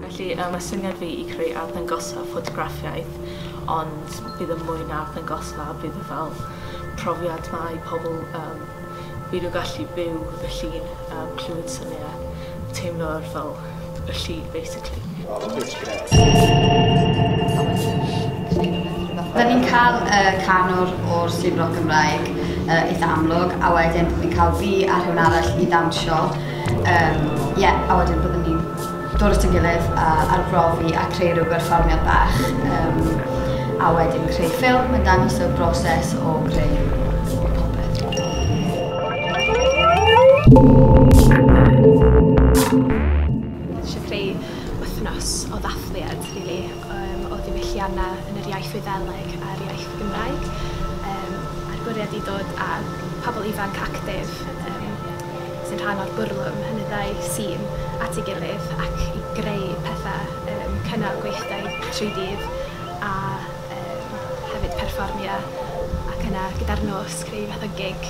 Felly, mae syniad fi I creu arddangosfa ffotograffiaeth, ond bydd y mwy na arddangosfa, bydd y fel profiad mae pobl bydd nhw gallu byw y llun, clywed syniad, teimlo'r fel y llun, basically. Da ni'n cael canwr o'r Sifro Gymraeg eitha amlwg, a wedyn ni'n cael fi a rhywun arall I ddawnsio. A wedyn byddwn ni'n dod at ein gilydd a arbrofi a creu rhyw berfformiad bach. A wedyn creu ffilm yn dangos y broses o greu popeth. Eisiau creu wythnos o ddathliad, rili, o ddiwylliannau yn yr iaith Wyddeleg a'r iaith Gymraeg. A'r bwriad I dod â pobl ifanc actif sy'n rhan o'r bwrlwm yn y ddau sîn at ei gilydd ac I greu pethau cynnal gweithdai trwy dydd a hefyd perfformio ac yna gyda'r nos creu fath o gig.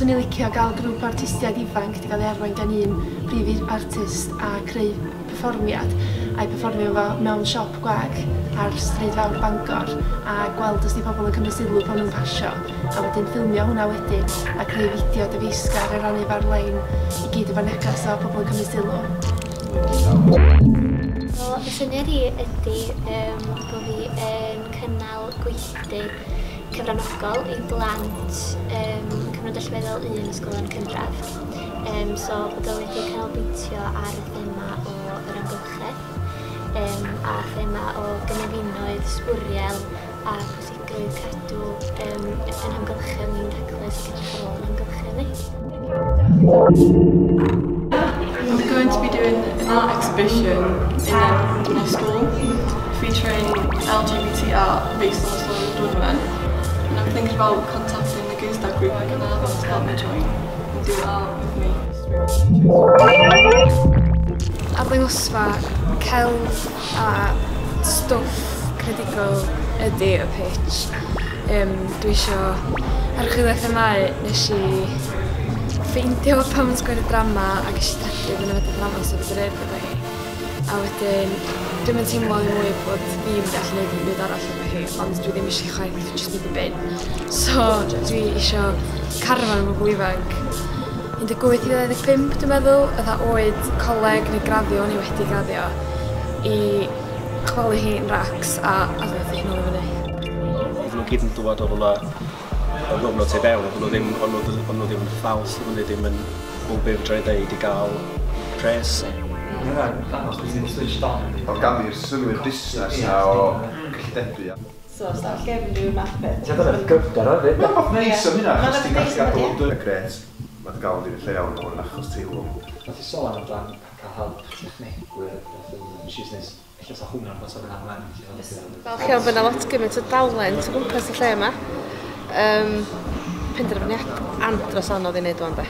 Swn i'n licio gael grŵp artistiaid ifanc wedi cael ei arwain gan un prif artist a creu perfformiad a'i perfformio fo mewn siop gwag ar stryd fawr Bangor a gweld os di pobl yn cymryd sylw pan nhw'n pasio a wedyn ffilmio hwnna wedyn a creu fideo dyfeisgar a rannu far lein I gyd efo negas o pobl yn cymryd sylw. Y syniad I ydy bod fi yn cynnal gweithdy cyfranogol I blant cyfnod allweddol 1 ysgolion cynradd. So bod o wedi cynnal bitsio ar y thema o yr amgylchedd a thema o gynefinoedd, sbwriel a pwysigrwydd cadw yn amgylchedd ni'n rhagles gyda ôl yn amgylchedd ni. We're going to be doing an art exhibition in a school featuring LGBT art based on the story of women. And I'm thinking about contacting the gyllideb group I can have to help me join and do art with me. Arddangosfa, celf a stwff credigol ydy y pitsh. Dwi isio archwilio themau nes I ffeindio pam yn sgwennu drama ac eisiau dredu fyna fydda drama sydd wedi'r erfod efo hi. A wedyn, dwi'n mynd teimlo I mwy bod fi'n mynd allan neud byd arall efo hi, ond dwi ddim eisiau chwaith, dwi jyst mynd I bin. So, dwi eisiau carfan o bobl ifanc. 18 I 25 dwi'n meddwl, ydda oed coleg neu graddio ni wedi graddio I chwalu hi yn racs a ddod hi nôl I fyny. Oedden nhw gyd yn dod o hwnna yn ddod te fewn, ond nhw ddim yn ffals, ond nhw ddim yn bob beth fedra I ddeud I gael pres. Oedd gan fi'r synwyr busnes na o gyllidebu. So, os da'n gefn rhyw'r math beth? Ti'n dod ar y gyfdar o fyd? Mae'n fath neis am hynna, achos ti'n gallu gadw o'n dweud. Gret, mae'n gael yn lle iawn o'n achos teilwng. Nath I sôn am dan cael help technegwyr yn busnes. Ella sa hwnna'n bos o'n amlan. Fel chi o'n byna lot gymaint o dalent o gwmpas y lle yma. Penderfyniad andros anodd I wneud o'n de.